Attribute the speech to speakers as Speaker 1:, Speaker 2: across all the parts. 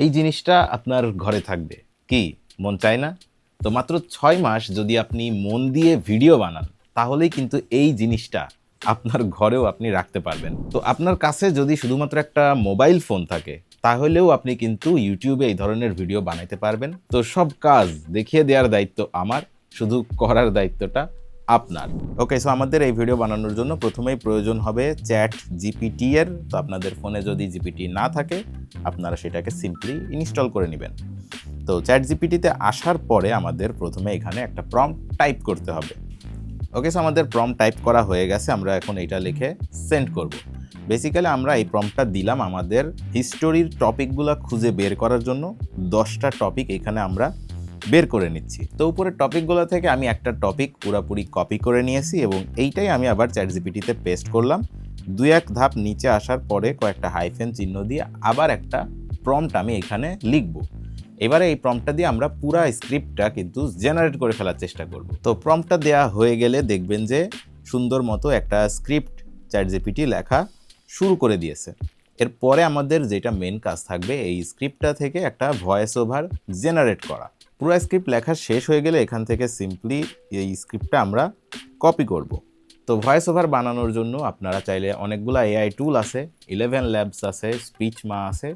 Speaker 1: এই জিনিসটা আপনার ঘরে থাকবে, কি মন চায় না? তো মাত্র ৬ মাস যদি আপনি মন দিয়ে ভিডিও বানান, তাহলেই কিন্তু এই জিনিসটা আপনার ঘরেও আপনি রাখতে পারবেন। তো আপনার কাছে যদি শুধুমাত্র একটা মোবাইল ফোন থাকে, তাহলেও আপনি কিন্তু ইউটিউবে এই ধরনের ভিডিও বানাইতে পারবেন। তো সব কাজ দেখিয়ে দেওয়ার দায়িত্ব আমার, শুধু করার দায়িত্বটা আপনার। ওকে, সো আমাদের এই ভিডিও বানানোর জন্য প্রথমেই প্রয়োজন হবে চ্যাট জিপিটি এর। তো আপনাদের ফোনে যদি জিপিটি না থাকে, আপনারা সেটাকে সিম্পলি ইনস্টল করে নেবেন। তো চ্যাট জিপিটিতে আসার পরে আমাদের প্রথমে এখানে একটা প্রম্পট টাইপ করতে হবে। ওকে, সো আমাদের প্রম্পট টাইপ করা হয়ে গেছে। আমরা এখন এটা লিখে সেন্ড করব। বেসিক্যালি আমরা এই প্রম্পটটা দিলাম আমাদের হিস্টোরির টপিকগুলো খুঁজে বের করার জন্য। 10টা টপিক এখানে আমরা বের করে নিচ্ছি। তো উপরের টপিকগুলো থেকে আমি একটা টপিক পুরোপুরি কপি করে নিয়েছি এবং এইটাই আমি আবার চ্যাট জিপিটিতে পেস্ট করলাম। 2-1 ধাপ নিচে আসার পরে কয়েকটা হাইফেন চিহ্ন দিয়ে আবার একটা প্রম্পট আমি এখানে লিখব। এবারে এই প্রম্পটটা দিয়ে আমরা পুরা স্ক্রিপ্টটা কিন্তু জেনারেট করে ফেলার চেষ্টা করব। তো প্রম্পটটা দেওয়া হয়ে গেলে দেখবেন যে সুন্দর মতো একটা স্ক্রিপ্ট চ্যাট জিপিটি লেখা শুরু করে দিয়েছে। এরপরে আমাদের যেটা মেন কাজ থাকবে, এই স্ক্রিপ্টটা থেকে একটা ভয়েস ওভার জেনারেট করা। পুরো স্ক্রিপ্ট লেখা শেষ হয়ে গেলে এখান থেকে সিম্পলি এই স্ক্রিপ্টটা আমরা কপি করব। তো ভয়েস ওভার বানানোর জন্য আপনারা চাইলে অনেকগুলো এআই টুল আছে, 11 ল্যাবস আছে, স্পিচমা আছে,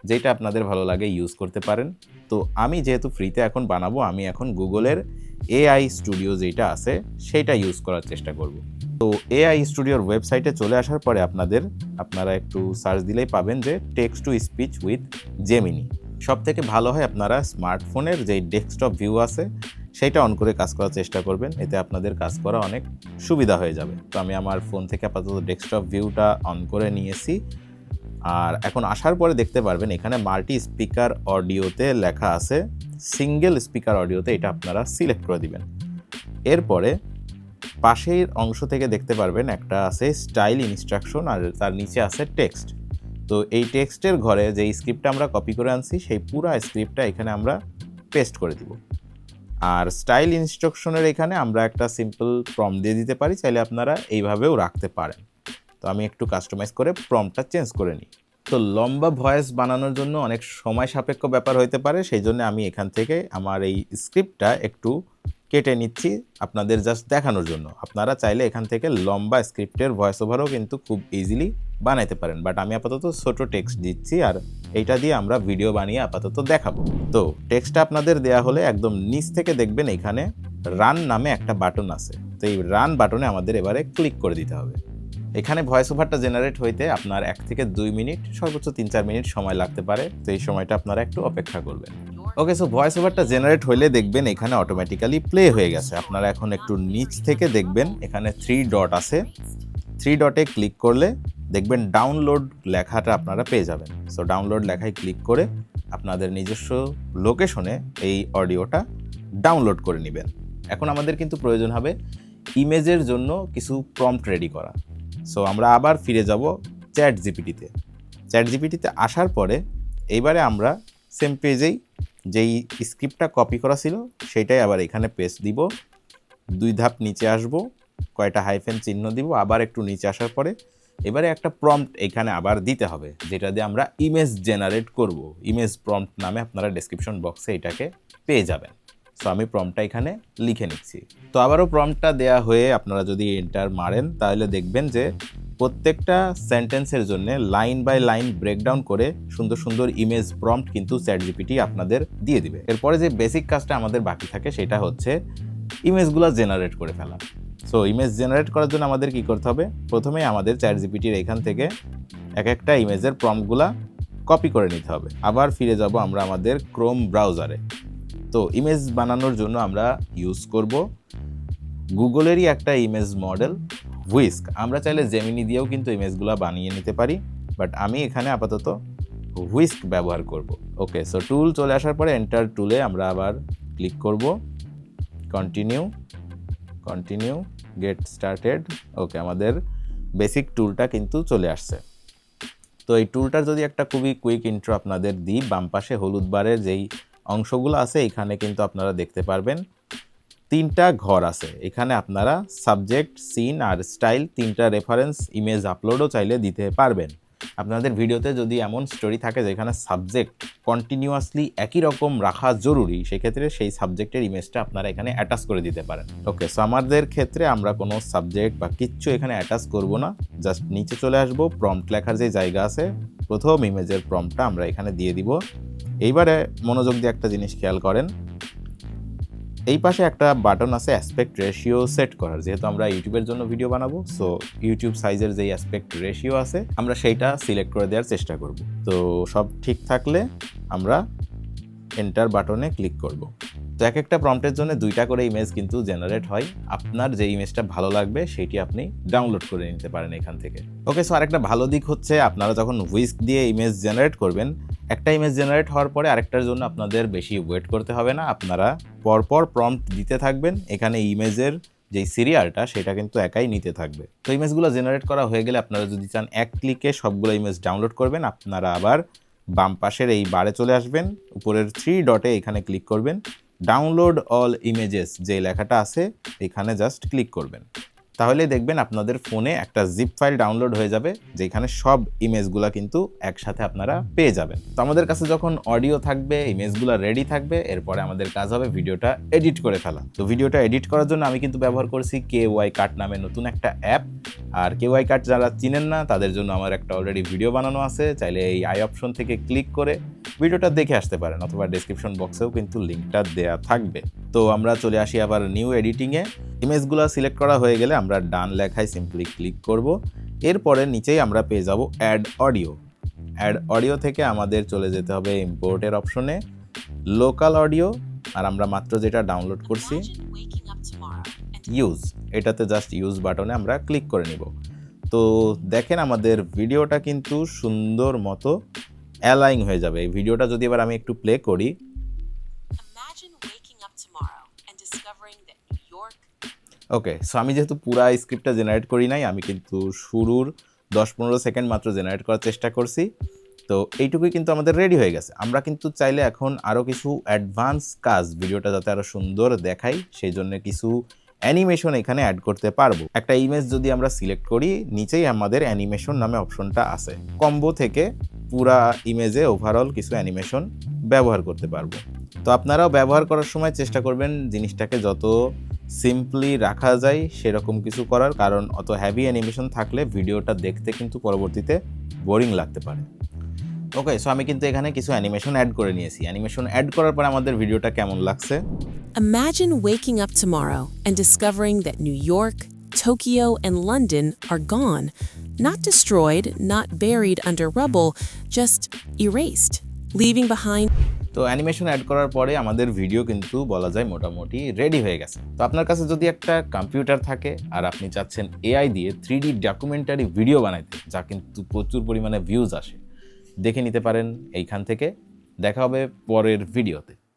Speaker 1: যেটা আপনাদের ভালো লাগে ইউজ করতে পারেন। তো আমি যেহেতু ফ্রিতে এখন বানাবো, আমি এখন গুগলের এআই স্টুডিও যেটা আছে সেটা ইউজ করার চেষ্টা করব। তো এআই স্টুডিওর ওয়েবসাইটে চলে আসার পরে আপনারা একটু সার্চ দিলেই পাবেন যে text to speech with Gemini. সব থেকে ভালো হয় আপনারা স্মার্টফোনের যেই ডেস্কটপ ভিউ আছে সেইটা অন করে কাজ করার চেষ্টা করবেন, এতে আপনাদের কাজ করা অনেক সুবিধা হয়ে যাবে। তো আমি আমার ফোন থেকে আপাতত ডেস্কটপ ভিউটা অন করে নিয়েছি। আর এখন আসার পরে দেখতে পারবেন এখানে মাল্টি স্পিকার অডিওতে লেখা আছে, সিঙ্গেল স্পিকার অডিওতে এটা আপনারা সিলেক্ট করে দিবেন। এরপরে পাশের অংশ থেকে দেখতে পারবেন একটা আছে স্টাইল ইনস্ট্রাকশন আর তার নিচে আছে টেক্সট। তো এই টেক্সটের ঘরে যে স্ক্রিপ্টটা আমরা কপি করে আনছি সেই পুরো স্ক্রিপ্টটা এখানে আমরা পেস্ট করে দিব। আর স্টাইল ইনস্ট্রাকশনের এখানে আমরা একটা সিম্পল প্রম্পট দিয়ে দিতে পারি, চাইলে আপনারা এইভাবেও রাখতে পারেন। তো আমি একটু কাস্টমাইজ করে প্রম্পটটা চেঞ্জ করে নিই। তো লম্বা ভয়েস বানানোর জন্য অনেক সময় সাপেক্ষ ব্যাপার হতে পারে, সেই জন্য আমি এখান থেকে আমার এই স্ক্রিপ্টটা একটু কেটে নিচ্ছি আপনাদের জাস্ট দেখানোর জন্য। আপনারা চাইলে এখান থেকে লম্বা স্ক্রিপ্টের ভয়েস ওভারও কিন্তু খুব ইজিলি বানাইতে পারেন, বাট আমি আপাতত ছোট টেক্সট দিচ্ছি আর এইটা দিয়ে আমরা ভিডিও বানিয়ে আপাতত দেখাবো। তো টেক্সটটা আপনাদের দেয়া হলে একদম নিচ থেকে দেখবেন এখানে রান নামে একটা বাটন আছে। তো এই রান বাটনে আমাদের এবারে ক্লিক করে দিতে হবে। এখানে ভয়েস ওভারটা জেনারেট হইতে আপনার 1 থেকে 2 মিনিট, সর্বোচ্চ 3-4 মিনিট সময় লাগতে পারে। তো এই সময়টা আপনারা একটু অপেক্ষা করবেন। ওকে, সো ভয়েস ওভারটা জেনারেট হইলে দেখবেন এখানে অটোমেটিক্যালি প্লে হয়ে গেছে। আপনারা এখন একটু নিচ থেকে দেখবেন এখানে 3 ডট আছে। 3 ডটে ক্লিক করলে দেখবেন ডাউনলোড লেখাটা আপনারা পেয়ে যাবেন। সো ডাউনলোড লেখায় ক্লিক করে আপনাদের নিজস্ব লোকেশনে এই অডিওটা ডাউনলোড করে নেবেন। এখন আমাদের কিন্তু প্রয়োজন হবে ইমেজের জন্য কিছু প্রম্পট রেডি করা। সো আমরা আবার ফিরে যাব চ্যাট জিপিটিতে। চ্যাট জিপিটিতে আসার পরে এইবারে আমরা সেম পেজেই যেই স্ক্রিপ্টটা কপি করা ছিল সেটাই আবার এখানে পেস্ট দিব। 2 ধাপ নিচে আসব, কয়টা হাইফেন চিহ্ন দিব, আবার একটু নিচে আসার পরে এবারে একটা প্রম্পট এখানে আবার দিতে হবে, যেটা দিয়ে আমরা ইমেজ জেনারেট করব। ইমেজ প্রম্পট নামে আপনারা ডেসক্রিপশন বক্সে এটাকে পেয়ে যাবেন। সো আমি প্রম্পটটা এখানে লিখে নিচ্ছি। তো আবারও প্রম্পটটা দেয়া হয়ে আপনারা যদি এন্টার মারেন তাহলে দেখবেন যে প্রত্যেকটা সেন্টেন্সের জন্য লাইন বাই লাইন ব্রেকডাউন করে সুন্দর সুন্দর ইমেজ প্রম্পট কিন্তু চ্যাট জিপিটি আপনাদের দিয়ে দিবে। এরপরে যে বেসিক কাজটা আমাদের বাকি থাকে সেটা হচ্ছে ইমেজগুলো জেনারেট করে ফেলা। সো ইমেজ জেনারেট করার জন্য আমাদের কি করতে হবে, প্রথমে আমাদের চ্যাট জিপিটির এখান থেকে এক একটা ইমেজের প্রম্পটগুলো কপি করে নিতে হবে। আবার ফিরে যাব আমরা আমাদের ক্রোম ব্রাউজারে। তো ইমেজ বানানোর জন্য আমরা ইউজ করব গুগলেরই একটা ইমেজ মডেল হুইস্ক। আমরা চাইলে জেমিনি দিয়েও কিন্তু ইমেজগুলো বানিয়ে নিতে পারি, বাট আমি এখানে আপাতত হুইস্ক ব্যবহার করব। ওকে, সো টুল চলে আসার পরে এন্টার টুলে আমরা আবার ক্লিক করব, কন্টিনিউ গেট স্টার্টেড। ওকে, আমাদের বেসিক টুলটা কিন্তু চলে আসছে। তো এই টুলটার যদি একটা খুবই কুইক ইন্ট্রো আপনাদের দিই, বাম পাশে হলুদ বারের যেই অংশগুলো আছে এখানে কিন্তু আপনারা দেখতে পারবেন 3টা ঘর আছে। এখানে আপনারা সাবজেক্ট, সিন আর স্টাইল 3টা রেফারেন্স ইমেজ আপলোডও চাইলে দিতে পারবেন। আপনাদের ভিডিওতে যদি এমন স্টোরি থাকে যেখানে সাবজেক্ট কন্টিনিউয়াসলি একই রকম রাখা জরুরি, সেক্ষেত্রে সেই সাবজেক্টের ইমেজটা আপনারা এখানে অ্যাটাচ করে দিতে পারেন। ওকে, সো আমাদের ক্ষেত্রে আমরা কোনো সাবজেক্ট বা কিচ্ছু এখানে অ্যাটাচ করব না, জাস্ট নিচে চলে আসবো, প্রম্পট লেখার যে জায়গা আছে প্রথম ইমেজের প্রম্পটটা আমরা এখানে দিয়ে দিব। এইবারে মনোযোগ দিয়ে একটা জিনিস খেয়াল করেন, এই পাশে একটা বাটন আছে অ্যাসপেক্ট রেশিও সেট করার। যেহেতু আমরা ইউটিউবের জন্য ভিডিও বানাবো, সো ইউটিউব সাইজের যেই অ্যাসপেক্ট রেশিও আছে আমরা সেইটা সিলেক্ট করে দেওয়ার চেষ্টা করব। তো সব ঠিক থাকলে আমরা এন্টার বাটনে ক্লিক করব। তো এক একটা প্রম্পটের জন্য 2টা করে ইমেজ কিন্তু জেনারেট হয়। আপনার যে ইমেজটা ভালো লাগবে সেটি আপনি ডাউনলোড করে নিতে পারেন এখান থেকে। ওকে, সো আরেকটা ভালো দিক হচ্ছে আপনারা যখন হুইস্ক দিয়ে ইমেজ জেনারেট করবেন, একটা ইমেজ জেনারেট হওয়ার পরে আরেকটার জন্য আপনাদের বেশি ওয়েট করতে হবে না। আপনারা পরপর প্রম্পট দিতে থাকবেন, এখানে ইমেজের যেই সিরিয়ালটা সেটা কিন্তু একাই নিতে থাকবে। তো ইমেজগুলো জেনারেট করা হয়ে গেলে আপনারা যদি চান এক ক্লিকে সবগুলো ইমেজ ডাউনলোড করবেন, আপনারা আবার বাম পাশের এই বারে চলে আসবেন, উপরের 3 ডটে এখানে ক্লিক করবেন, ডাউনলোড অল ইমেজেস যে লেখাটা আছে এখানে জাস্ট ক্লিক করবেন। তাহলে দেখবেন আপনাদের ফোনে একটা জিপ ফাইল ডাউনলোড হয়ে যাবে, যেখানে সব ইমেজগুলো কিন্তু একসাথে আপনারা পেয়ে যাবেন। তো আমাদের কাছে যখন অডিও থাকবে, ইমেজগুলো রেডি থাকবে, এরপরে আমাদের কাজ হবে ভিডিওটা এডিট করে ফেলা। তো ভিডিওটা এডিট করার জন্য আমি কিন্তু ব্যবহার করছি KY কাট নামে নতুন একটা অ্যাপ। আর KY কাট যারা চিনেন না তাদের জন্য আমার একটা অলরেডি ভিডিও বানানো আছে, চাইলে এই আই অপশন থেকে ক্লিক করে ভিডিওটা দেখে আসতে পারেন, অথবা ডেসক্রিপশন বক্সেও কিন্তু লিঙ্কটা দেয়া থাকবে। তো আমরা চলে আসি আবার নিউ এডিটিংয়ে। ইমেজগুলো সিলেক্ট করা হয়ে গেলে আমরা ডান লেখায় সিম্পলি ক্লিক করব। এরপরে নিচেই আমরা পেয়ে যাব অ্যাড অডিও। অ্যাড অডিও থেকে আমাদের চলে যেতে হবে ইম্পোর্টের অপশনে, লোকাল অডিও, আর আমরা মাত্র যেটা ডাউনলোড করছি ইউজ, এটাতে জাস্ট ইউজ বাটনে আমরা ক্লিক করে নিব। তো দেখেন আমাদের ভিডিওটা কিন্তু সুন্দর মতো অ্যালাইন হয়ে যাবে। এই ভিডিওটা যদি এবার আমি একটু প্লে করি, ওকে, সো আমি যেহেতু পুরা স্ক্রিপ্টটা জেনারেট করি নাই, আমি কিন্তু শুরুর 10-15 সেকেন্ড মাত্র জেনারেট করার চেষ্টা করছি। তো এইটুকুই কিন্তু আমাদের রেডি হয়ে গেছে। আমরা কিন্তু চাইলে এখন আরও কিছু অ্যাডভান্স কাজ, ভিডিওটা যাতে আরও সুন্দর দেখাই সেই জন্য কিছু অ্যানিমেশন এখানে অ্যাড করতে পারবো। একটা ইমেজ যদি আমরা সিলেক্ট করি, নিচেই আমাদের অ্যানিমেশন নামে অপশনটা আছে। কম্বো থেকে পুরা ইমেজে ওভারঅল কিছু অ্যানিমেশন ব্যবহার করতে পারবো। তো আপনারাও ব্যবহার করার সময় চেষ্টা করবেন জিনিসটাকে যত সিম্পলি রাখা যায় সেরকম কিছু করার, কারণ অত হেভি অ্যানিমেশন থাকলে ভিডিওটা দেখতে কিন্তু পরবর্তীতে বোরিং লাগতে পারে। ওকে, সো আমি কিন্তু এখানে কিছু অ্যানিমেশন অ্যাড করে নিয়েছি। অ্যানিমেশন অ্যাড করার পরে আমাদের ভিডিওটা কেমন লাগছে?
Speaker 2: Imagine waking up tomorrow and discovering that New York, Tokyo, and London are gone. Not destroyed, not buried under rubble, just erased, leaving behind.
Speaker 1: তো অ্যানিমেশন অ্যাড করার পরে আমাদের ভিডিও কিন্তু বলা যায় মোটামুটি রেডি হয়ে গেছে। তো আপনার কাছে যদি একটা কম্পিউটার থাকে আর আপনি চাচ্ছেন AI দিয়ে 3D ডকুমেন্টারি ভিডিও বানাইতে, যা কিন্তু প্রচুর পরিমাণে ভিউজ আসে, দেখে নিতে পারেন এইখান থেকে। দেখা হবে পরের ভিডিওতে।